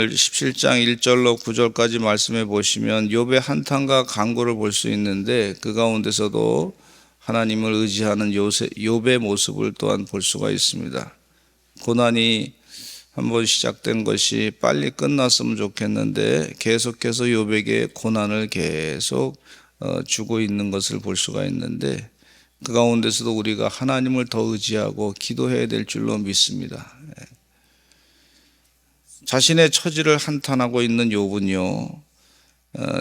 오늘 17장 1절로 9절까지 말씀해 보시면 욥의 한탄과 간구를 볼 수 있는데 그 가운데서도 하나님을 의지하는 욥의 모습을 또한 볼 수가 있습니다. 고난이 한번 시작된 것이 빨리 끝났으면 좋겠는데 계속해서 욥에게 고난을 계속 주고 있는 것을 볼 수가 있는데 그 가운데서도 우리가 하나님을 더 의지하고 기도해야 될 줄로 믿습니다. 자신의 처지를 한탄하고 있는 욥은요,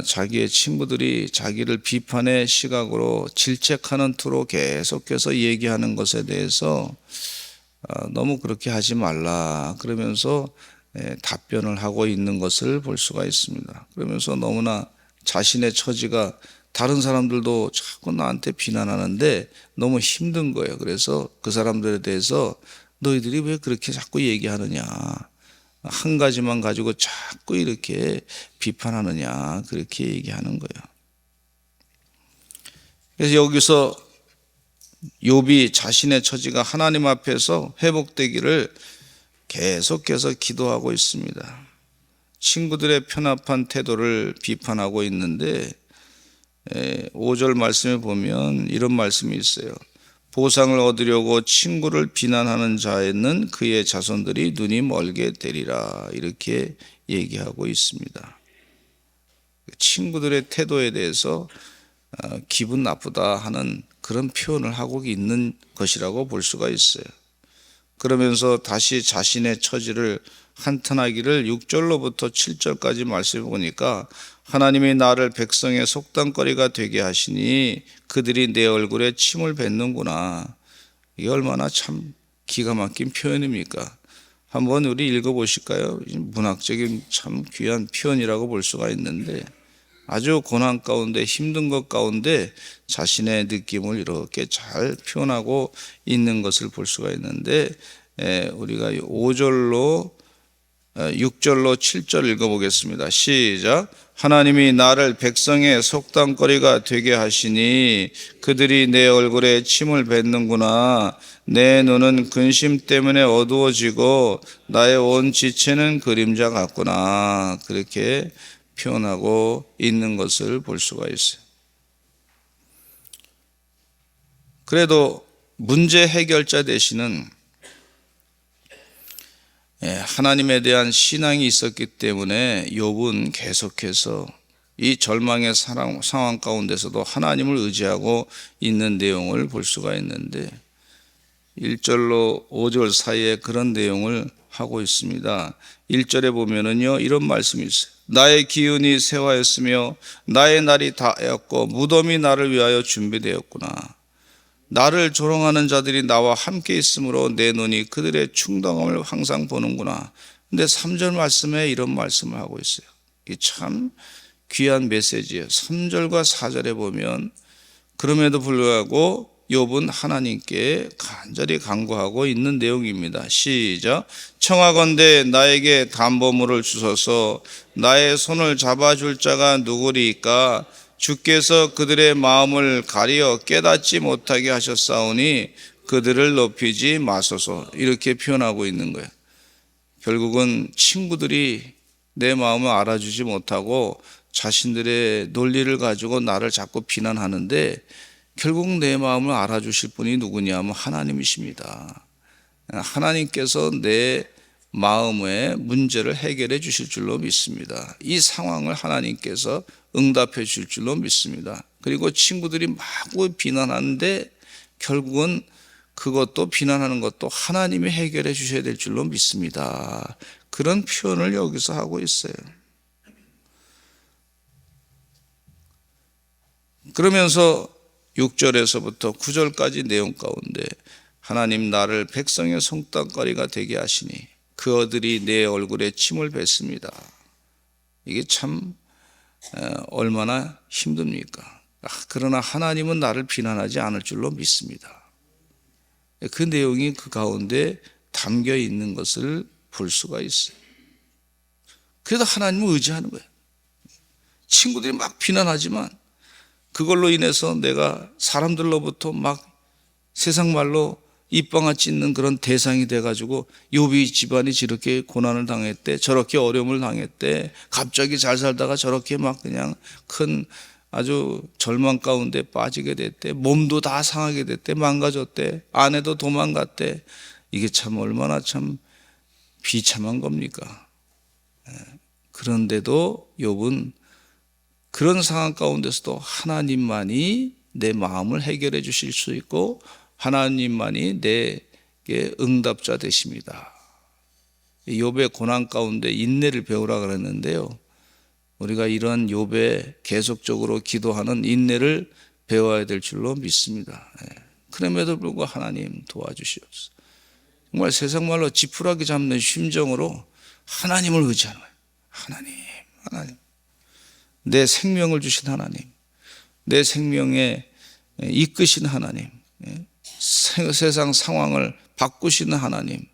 자기의 친구들이 자기를 비판의 시각으로 질책하는 투로 계속해서 얘기하는 것에 대해서 너무 그렇게 하지 말라 그러면서 답변을 하고 있는 것을 볼 수가 있습니다. 그러면서 너무나 자신의 처지가 다른 사람들도 자꾸 나한테 비난하는데 너무 힘든 거예요. 그래서 그 사람들에 대해서 너희들이 왜 그렇게 자꾸 얘기하느냐, 한 가지만 가지고 자꾸 이렇게 비판하느냐, 그렇게 얘기하는 거예요. 그래서 여기서 욥이 자신의 처지가 하나님 앞에서 회복되기를 계속해서 기도하고 있습니다. 친구들의 편협한 태도를 비판하고 있는데 5절 말씀에 보면 이런 말씀이 있어요. 보상을 얻으려고 친구를 비난하는 자에는 그의 자손들이 눈이 멀게 되리라, 이렇게 얘기하고 있습니다. 친구들의 태도에 대해서 기분 나쁘다 하는 그런 표현을 하고 있는 것이라고 볼 수가 있어요. 그러면서 다시 자신의 처지를 한탄하기를 6절로부터 7절까지 말씀해 보니까 하나님이 나를 백성의 속담거리가 되게 하시니 그들이 내 얼굴에 침을 뱉는구나. 이게 얼마나 참 기가 막힌 표현입니까? 한번 우리 읽어보실까요? 문학적인 참 귀한 표현이라고 볼 수가 있는데 아주 고난 가운데 힘든 것 가운데 자신의 느낌을 이렇게 잘 표현하고 있는 것을 볼 수가 있는데 우리가 5절로 6절로 7절 읽어보겠습니다. 시작. 하나님이 나를 백성의 속담거리가 되게 하시니 그들이 내 얼굴에 침을 뱉는구나. 내 눈은 근심 때문에 어두워지고 나의 온 지체는 그림자 같구나. 그렇게 표현하고 있는 것을 볼 수가 있어요. 그래도 문제 해결자 되시는 하나님에 대한 신앙이 있었기 때문에 욥은 계속해서 이 절망의 상황 가운데서도 하나님을 의지하고 있는 내용을 볼 수가 있는데 1절로 5절 사이에 그런 내용을 하고 있습니다. 1절에 보면은요, 이런 말씀이 있어요. 나의 기운이 쇠하였으며 나의 날이 다하였고 무덤이 나를 위하여 준비되었구나. 나를 조롱하는 자들이 나와 함께 있으므로 내 눈이 그들의 충동함을 항상 보는구나. 근데 3절 말씀에 이런 말씀을 하고 있어요. 이게 참 귀한 메시지예요. 3절과 4절에 보면 그럼에도 불구하고 욥은 하나님께 간절히 간구하고 있는 내용입니다. 시작. 청하건대 나에게 담보물을 주소서. 나의 손을 잡아줄 자가 누구리이까? 주께서 그들의 마음을 가리어 깨닫지 못하게 하셨사오니 그들을 높이지 마소서. 이렇게 표현하고 있는 거예요. 결국은 친구들이 내 마음을 알아주지 못하고 자신들의 논리를 가지고 나를 자꾸 비난하는데 결국 내 마음을 알아주실 분이 누구냐면 하나님이십니다. 하나님께서 내 마음의 문제를 해결해 주실 줄로 믿습니다. 이 상황을 하나님께서 응답해 주실 줄로 믿습니다. 그리고 친구들이 마구 비난하는데 결국은 그것도 비난하는 것도 하나님이 해결해 주셔야 될 줄로 믿습니다. 그런 표현을 여기서 하고 있어요. 그러면서 6절에서부터 9절까지 내용 가운데 하나님 나를 백성의 속담거리가 되게 하시니 그들이 내 얼굴에 침을 뱉습니다. 이게 참 얼마나 힘듭니까? 그러나 하나님은 나를 비난하지 않을 줄로 믿습니다. 그 내용이 그 가운데 담겨 있는 것을 볼 수가 있어요. 그래도 하나님을 의지하는 거예요. 친구들이 막 비난하지만 그걸로 인해서 내가 사람들로부터 막 세상 말로 입방아 찢는 그런 대상이 돼가지고 욥이 집안이 저렇게 고난을 당했대, 저렇게 어려움을 당했대, 갑자기 잘 살다가 저렇게 막 그냥 큰 아주 절망 가운데 빠지게 됐대, 몸도 다 상하게 됐대, 망가졌대, 아내도 도망갔대. 이게 참 얼마나 참 비참한 겁니까? 그런데도 욥은 그런 상황 가운데서도 하나님만이 내 마음을 해결해 주실 수 있고 하나님만이 내게 응답자 되십니다. 욥의 고난 가운데 인내를 배우라 그랬는데요, 우리가 이러한 욥에 계속적으로 기도하는 인내를 배워야 될 줄로 믿습니다. 그럼에도 불구하고 하나님 도와주시옵소서. 정말 세상 말로 지푸라기 잡는 심정으로 하나님을 의지하는 거예요. 하나님, 내 생명을 주신 하나님, 내 생명에 이끄신 하나님, 세상 상황을 바꾸시는 하나님,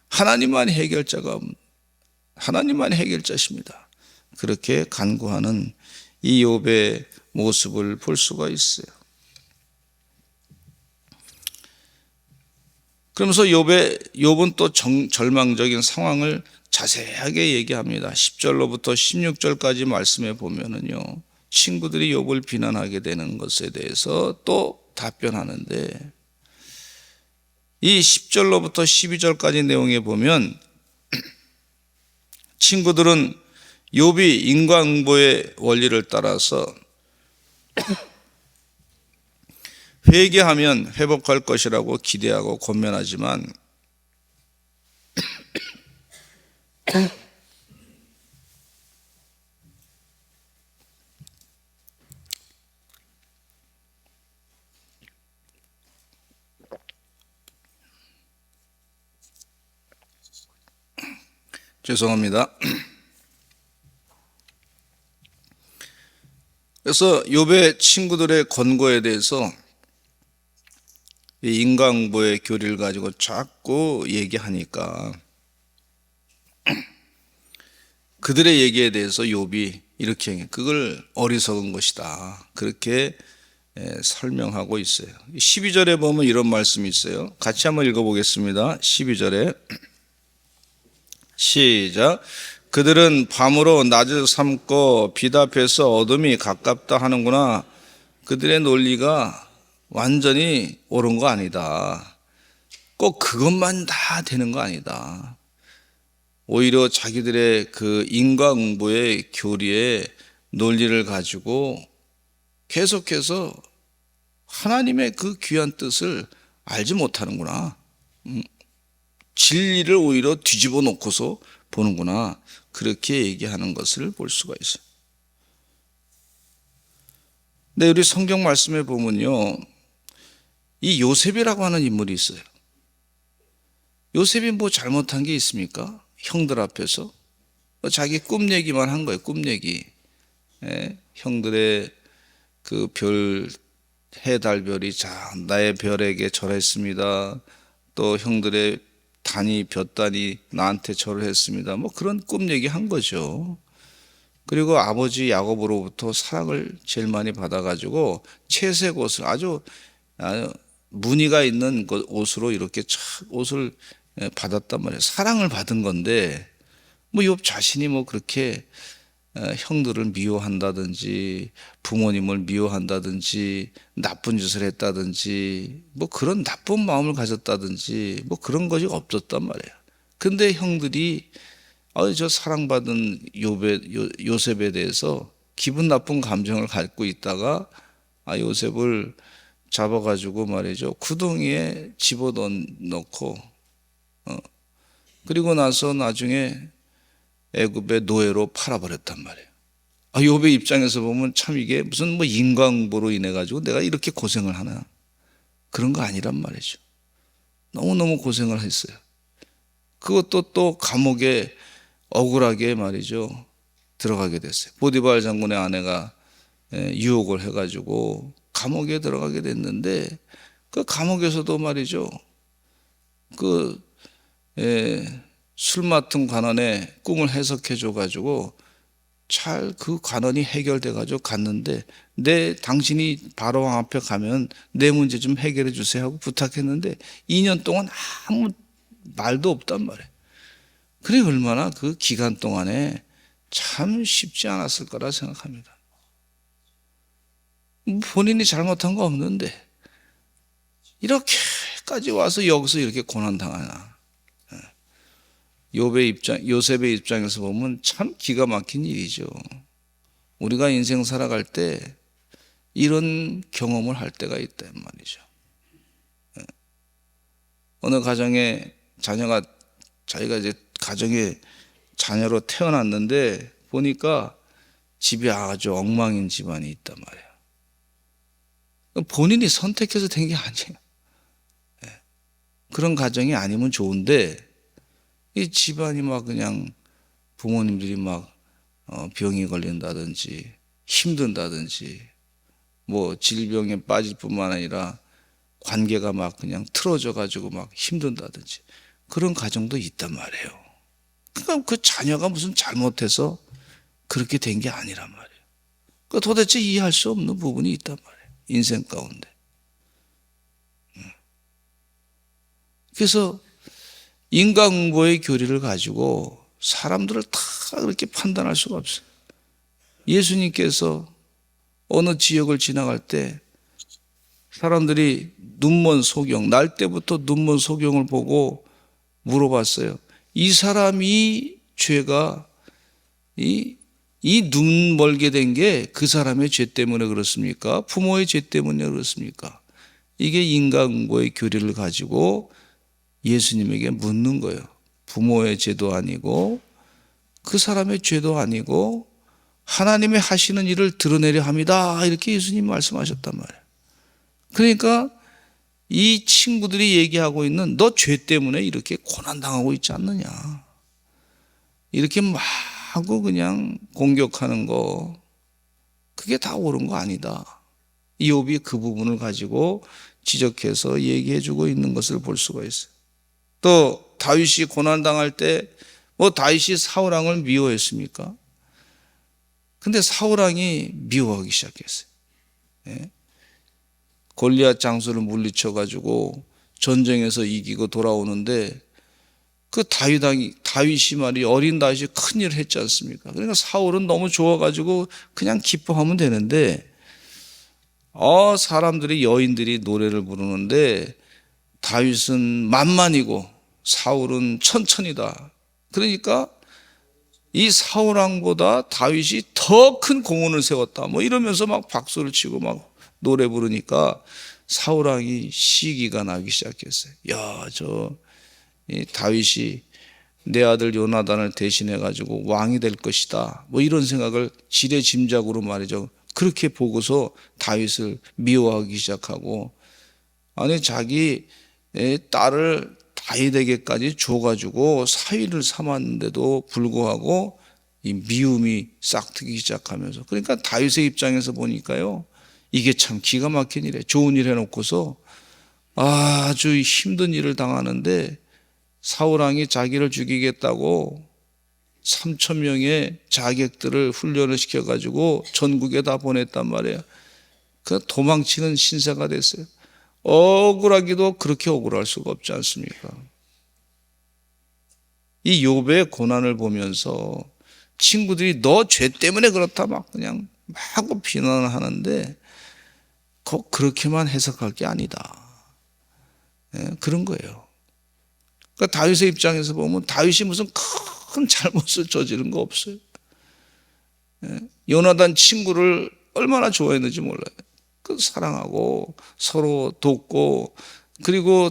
하나님만이 해결자십니다. 그렇게 간구하는 이 욥의 모습을 볼 수가 있어요. 그러면서 욥은 또 절망적인 상황을 자세하게 얘기합니다. 10절로부터 16절까지 말씀해 보면은요, 친구들이 욥을 비난하게 되는 것에 대해서 또 답변하는데, 이 10절로부터 12절까지 내용에 보면 친구들은 욥이 인과응보의 원리를 따라서 회개하면 회복할 것이라고 기대하고 권면하지만 죄송합니다. 그래서 욥의 친구들의 권고에 대해서 이 인과응보의 교리를 가지고 자꾸 얘기하니까 그들의 얘기에 대해서 욥이 이렇게 그걸 어리석은 것이다, 그렇게 설명하고 있어요. 12절에 보면 이런 말씀이 있어요. 같이 한번 읽어보겠습니다. 12절에 시작. 그들은 밤으로 낮을 삼고 빛 앞에서 어둠이 가깝다 하는구나. 그들의 논리가 완전히 옳은 거 아니다. 꼭 그것만 다 되는 거 아니다. 오히려 자기들의 그 인과응보의 교리의 논리를 가지고 계속해서 하나님의 그 귀한 뜻을 알지 못하는구나. 진리를 오히려 뒤집어 놓고서 보는구나. 그렇게 얘기하는 것을 볼 수가 있어요. 근데 우리 성경 말씀에 보면요, 이 요셉이라고 하는 인물이 있어요. 요셉이 뭐 잘못한 게 있습니까? 형들 앞에서 자기 꿈 얘기만 한 거예요. 꿈 얘기. 형들의 그 별, 해, 달, 별이 나의 별에게 절했습니다. 또 형들의 단이, 볕단이 나한테 절을 했습니다. 뭐 그런 꿈 얘기 한 거죠. 그리고 아버지 야곱으로부터 사랑을 제일 많이 받아가지고 채색 옷을 아주 무늬가 있는 옷으로 이렇게 옷을 받았단 말이에요. 사랑을 받은 건데 뭐 욥 자신이 뭐 그렇게 형들을 미워한다든지 부모님을 미워한다든지 나쁜 짓을 했다든지 뭐 그런 나쁜 마음을 가졌다든지 뭐 그런 것이 없었단 말이에요. 근데 형들이 저 사랑받은 요셉에 대해서 기분 나쁜 감정을 갖고 있다가 요셉을 잡아가지고 말이죠, 구덩이에 집어넣고 그리고 나서 나중에 애굽의 노예로 팔아버렸단 말이에요. 욥의 입장에서 보면 참 이게 무슨 뭐 인과응보로 인해 가지고 내가 이렇게 고생을 하나, 그런 거 아니란 말이죠. 너무너무 고생을 했어요. 그것도 또 감옥에 억울하게 말이죠, 들어가게 됐어요. 보디발 장군의 아내가 유혹을 해가지고 감옥에 들어가게 됐는데 그 감옥에서도 말이죠, 술 맡은 관원의 꿈을 해석해 줘가지고 잘 그 관원이 해결돼 가지고 갔는데 당신이 바로왕 앞에 가면 내 문제 좀 해결해 주세요 하고 부탁했는데 2년 동안 아무 말도 없단 말이에요. 그래 얼마나 그 기간 동안에 참 쉽지 않았을 거라 생각합니다. 본인이 잘못한 거 없는데 이렇게까지 와서 여기서 이렇게 고난당하나. 요셉의 입장에서 보면 참 기가 막힌 일이죠. 우리가 인생 살아갈 때 이런 경험을 할 때가 있단 말이죠. 어느 가정에 자기가 이제 가정에 자녀로 태어났는데 보니까 집이 아주 엉망인 집안이 있단 말이에요. 본인이 선택해서 된 게 아니에요. 그런 가정이 아니면 좋은데 이 집안이 막 그냥 부모님들이 막 병이 걸린다든지 힘든다든지 뭐 질병에 빠질 뿐만 아니라 관계가 막 그냥 틀어져 가지고 막 힘든다든지 그런 가정도 있단 말이에요. 그러니까 그 자녀가 무슨 잘못해서 그렇게 된 게 아니란 말이에요. 그 도대체 이해할 수 없는 부분이 있단 말이에요. 인생 가운데. 그래서 인과응보의 교리를 가지고 사람들을 다 그렇게 판단할 수가 없어요. 예수님께서 어느 지역을 지나갈 때 사람들이 눈먼 소경, 날 때부터 눈먼 소경을 보고 물어봤어요. 이 사람이 죄가 이 눈 멀게 된 게 그 사람의 죄 때문에 그렇습니까? 부모의 죄 때문에 그렇습니까? 이게 인과응보의 교리를 가지고 예수님에게 묻는 거예요. 부모의 죄도 아니고 그 사람의 죄도 아니고 하나님의 하시는 일을 드러내려 합니다. 이렇게 예수님 말씀하셨단 말이에요. 그러니까 이 친구들이 얘기하고 있는 너 죄 때문에 이렇게 고난당하고 있지 않느냐. 이렇게 마구 그냥 공격하는 거 그게 다 옳은 거 아니다. 이욥이 그 부분을 가지고 지적해서 얘기해 주고 있는 것을 볼 수가 있어요. 또 다윗이 고난당할 때 뭐 다윗이 사울왕을 미워했습니까? 근데 사울왕이 미워하기 시작했어요. 예? 골리앗 장수를 물리쳐 가지고 전쟁에서 이기고 돌아오는데 그 다윗이 말이 어린 다윗이 큰일을 했지 않습니까? 그러니까 사울은 너무 좋아 가지고 그냥 기뻐하면 되는데 사람들이 여인들이 노래를 부르는데 다윗은 만만이고 사울은 천천이다. 그러니까 이 사울왕보다 다윗이 더 큰 공헌을 세웠다. 뭐 이러면서 막 박수를 치고 막 노래 부르니까 사울왕이 시기가 나기 시작했어요. 야, 이 다윗이 내 아들 요나단을 대신해 가지고 왕이 될 것이다. 뭐 이런 생각을 지레짐작으로 말이죠. 그렇게 보고서 다윗을 미워하기 시작하고 아니 자기 딸을 다윗에게까지 줘가지고 사위를 삼았는데도 불구하고 이 미움이 싹트기 시작하면서 그러니까 다윗의 입장에서 보니까요 이게 참 기가 막힌 일이에요. 좋은 일 해놓고서 아주 힘든 일을 당하는데 사울왕이 자기를 죽이겠다고 3,000명의 자객들을 훈련을 시켜가지고 전국에 다 보냈단 말이에요. 그 도망치는 신세가 됐어요. 억울하기도 그렇게 억울할 수가 없지 않습니까? 이 욥의 고난을 보면서 친구들이 너 죄 때문에 그렇다 막 그냥 마구 비난을 하는데 꼭 그렇게만 해석할 게 아니다. 그런 거예요. 그러니까 다윗의 입장에서 보면 다윗이 무슨 큰 잘못을 저지른 거 없어요. 요나단 친구를 얼마나 좋아했는지 몰라요. 그 사랑하고 서로 돕고 그리고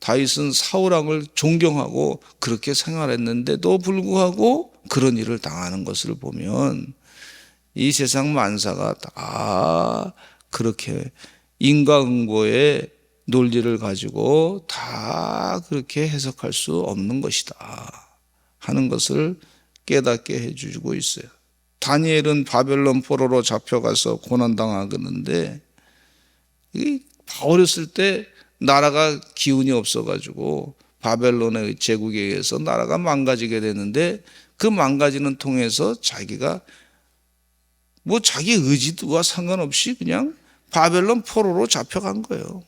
다윗은 사울왕을 존경하고 그렇게 생활했는데도 불구하고 그런 일을 당하는 것을 보면 이 세상 만사가 다 그렇게 인과응보의 논리를 가지고 다 그렇게 해석할 수 없는 것이다 하는 것을 깨닫게 해주고 있어요. 다니엘은 바벨론 포로로 잡혀가서 고난당하는데 어렸을 때 나라가 기운이 없어가지고 바벨론의 제국에 의해서 나라가 망가지게 되는데 그 망가지는 통해서 자기가 뭐 자기 의지와 상관없이 그냥 바벨론 포로로 잡혀간 거예요.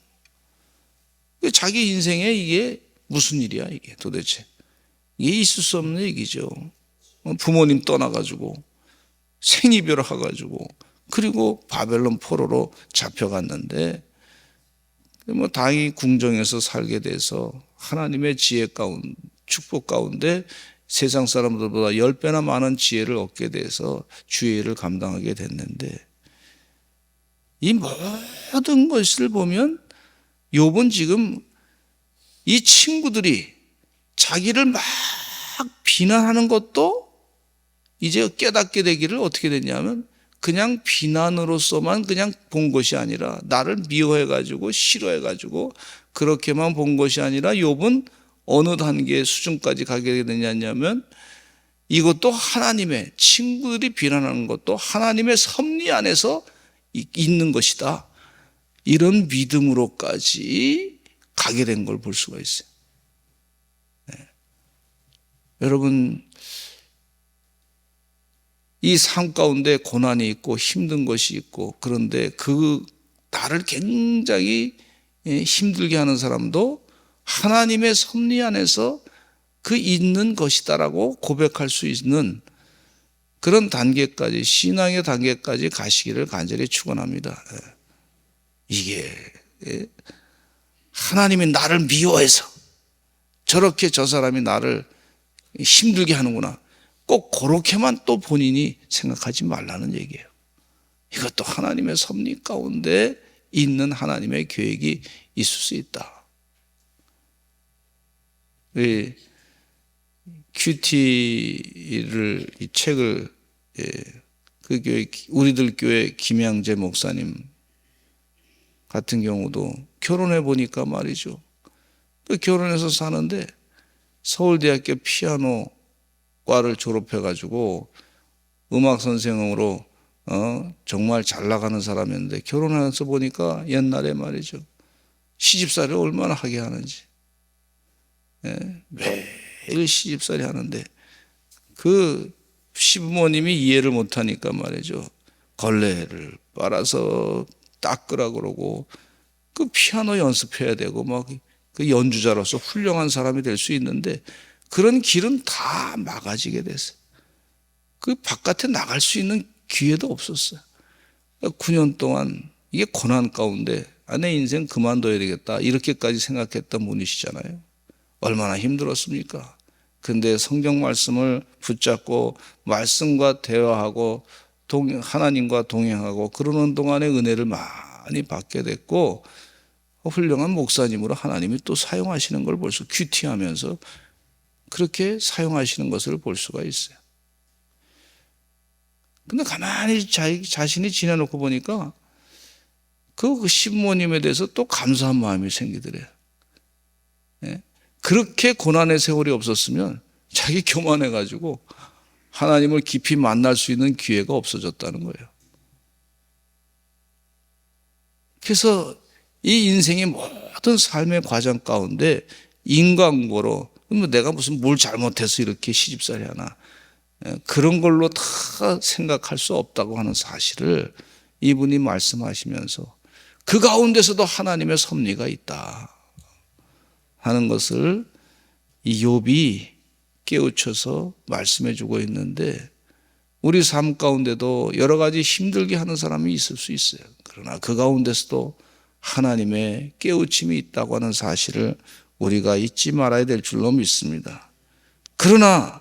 자기 인생에 이게 무슨 일이야, 이게 도대체. 이게 있을 수 없는 얘기죠. 부모님 떠나가지고 생이별해가지고 그리고 바벨론 포로로 잡혀갔는데 뭐 당연히 궁정에서 살게 돼서 하나님의 지혜 가운데 축복 가운데 세상 사람들보다 10배나 많은 지혜를 얻게 돼서 주의 일을 감당하게 됐는데 이 모든 것을 보면 욥은 지금 이 친구들이 자기를 막 비난하는 것도 이제 깨닫게 되기를 어떻게 됐냐면 그냥 비난으로서만 그냥 본 것이 아니라 나를 미워해가지고 싫어해가지고 그렇게만 본 것이 아니라 욥은 어느 단계의 수준까지 가게 되냐면 이것도 하나님의 친구들이 비난하는 것도 하나님의 섭리 안에서 있는 것이다. 이런 믿음으로까지 가게 된 걸 볼 수가 있어요. 네. 여러분 이 삶 가운데 고난이 있고 힘든 것이 있고 그런데 그 나를 굉장히 힘들게 하는 사람도 하나님의 섭리 안에서 그 있는 것이다라고 고백할 수 있는 그런 단계까지 신앙의 단계까지 가시기를 간절히 축원합니다. 이게 하나님이 나를 미워해서 저렇게 저 사람이 나를 힘들게 하는구나. 꼭 그렇게만 또 본인이 생각하지 말라는 얘기예요. 이것도 하나님의 섭리 가운데 있는 하나님의 계획이 있을 수 있다. 큐티를 이 책을 그 교회 우리들 교회 김양재 목사님 같은 경우도 결혼해 보니까 말이죠. 또 결혼해서 사는데 서울대학교 피아노과를 졸업해가지고 음악 선생으로 정말 잘 나가는 사람이었는데 결혼해서 보니까 옛날에 말이죠. 시집살이를 얼마나 하게 하는지. 매일 시집살이 하는데 그 시부모님이 이해를 못하니까 말이죠. 걸레를 빨아서 닦으라 그러고 그 피아노 연습해야 되고 막 그 연주자로서 훌륭한 사람이 될 수 있는데 그런 길은 다 막아지게 됐어요. 그 바깥에 나갈 수 있는 기회도 없었어요. 9년 동안 이게 고난 가운데 내 인생 그만둬야 되겠다 이렇게까지 생각했던 분이시잖아요. 얼마나 힘들었습니까? 근데 성경 말씀을 붙잡고 말씀과 대화하고 하나님과 동행하고 그러는 동안에 은혜를 많이 받게 됐고 훌륭한 목사님으로 하나님이 또 사용하시는 걸 볼 수 큐티하면서 그렇게 사용하시는 것을 볼 수가 있어요. 근데 가만히 자신이 지내놓고 보니까 그 시부모님에 대해서 또 감사한 마음이 생기더래요. 그렇게 고난의 세월이 없었으면 자기 교만해가지고 하나님을 깊이 만날 수 있는 기회가 없어졌다는 거예요. 그래서 이 인생의 모든 삶의 과정 가운데 인간고로 내가 무슨 뭘 잘못해서 이렇게 시집살이 하나 그런 걸로 다 생각할 수 없다고 하는 사실을 이분이 말씀하시면서 그 가운데서도 하나님의 섭리가 있다 하는 것을 이 욥이 깨우쳐서 말씀해 주고 있는데 우리 삶 가운데도 여러 가지 힘들게 하는 사람이 있을 수 있어요. 그러나 그 가운데서도 하나님의 깨우침이 있다고 하는 사실을 우리가 잊지 말아야 될 줄로 믿습니다. 그러나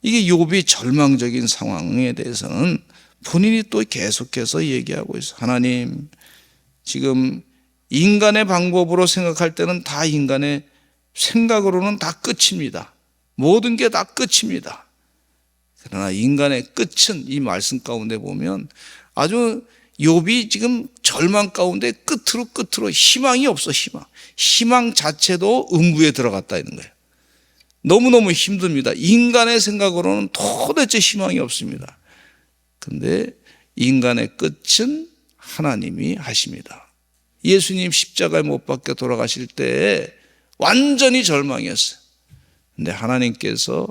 이게 욥이 절망적인 상황에 대해서는 본인이 또 계속해서 얘기하고 있어요. 하나님, 지금 인간의 방법으로 생각할 때는 다 인간의 생각으로는 다 끝입니다. 모든 게 다 끝입니다. 그러나 인간의 끝은 이 말씀 가운데 보면 아주 욥이 지금 절망 가운데 끝으로 희망이 없어. 희망 자체도 음부에 들어갔다 있는 거예요. 너무너무 힘듭니다. 인간의 생각으로는 도대체 희망이 없습니다. 그런데 인간의 끝은 하나님이 하십니다. 예수님 십자가에 못 박혀 돌아가실 때 완전히 절망이었어요. 근데 하나님께서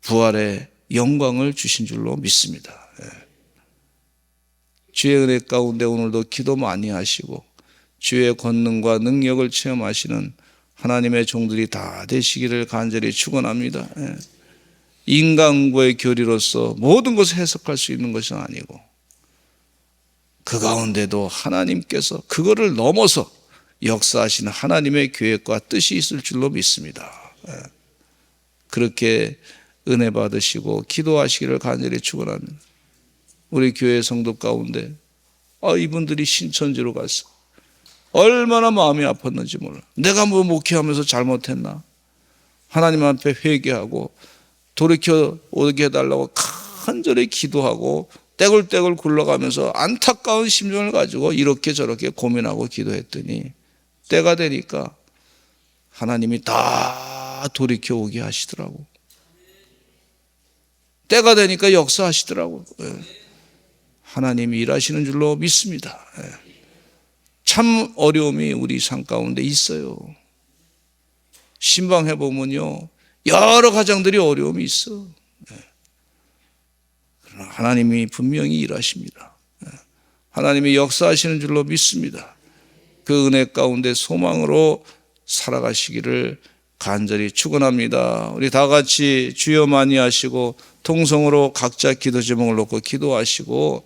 부활의 영광을 주신 줄로 믿습니다. 주의 은혜 가운데 오늘도 기도 많이 하시고 주의 권능과 능력을 체험하시는 하나님의 종들이 다 되시기를 간절히 축원합니다. 인간과의 교리로서 모든 것을 해석할 수 있는 것은 아니고 그 가운데도 하나님께서 그거를 넘어서 역사하시는 하나님의 계획과 뜻이 있을 줄로 믿습니다. 그렇게 은혜 받으시고 기도하시기를 간절히 축원합니다. 우리 교회 성도 가운데 이분들이 신천지로 갔어. 얼마나 마음이 아팠는지 몰라. 내가 뭐 목회하면서 잘못했나? 하나님 앞에 회개하고 돌이켜 오게 해달라고 간절히 기도하고 떼굴떼굴 굴러가면서 안타까운 심정을 가지고 이렇게 저렇게 고민하고 기도했더니 때가 되니까 하나님이 다 돌이켜 오게 하시더라고. 때가 되니까 역사하시더라고. 하나님이 일하시는 줄로 믿습니다. 참 어려움이 우리 삶 가운데 있어요. 신방해 보면요, 여러 가정들이 어려움이 있어. 그러나 하나님이 분명히 일하십니다. 하나님이 역사하시는 줄로 믿습니다. 그 은혜 가운데 소망으로 살아가시기를 간절히 축원합니다. 우리 다 같이 주여 많이 하시고 통성으로 각자 기도 제목을 놓고 기도하시고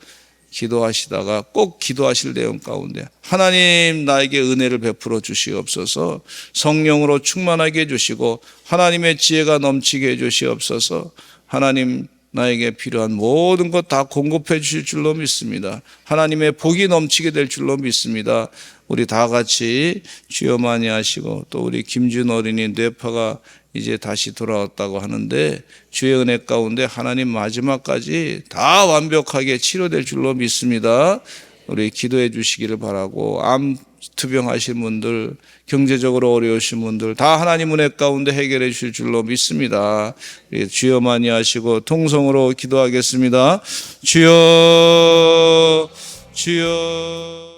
기도하시다가 꼭 기도하실 내용 가운데 하나님 나에게 은혜를 베풀어 주시옵소서, 성령으로 충만하게 해주시고 하나님의 지혜가 넘치게 해주시옵소서, 하나님 나에게 필요한 모든 것 다 공급해 주실 줄로 믿습니다. 하나님의 복이 넘치게 될 줄로 믿습니다. 우리 다 같이 주여 많이 하시고 또 우리 김준 어린이 뇌파가 이제 다시 돌아왔다고 하는데 주의 은혜 가운데 하나님 마지막까지 다 완벽하게 치료될 줄로 믿습니다. 우리 기도해 주시기를 바라고, 암 투병하신 분들, 경제적으로 어려우신 분들 다 하나님 은혜 가운데 해결해 주실 줄로 믿습니다. 주여 많이 하시고 통성으로 기도하겠습니다. 주여, 주여.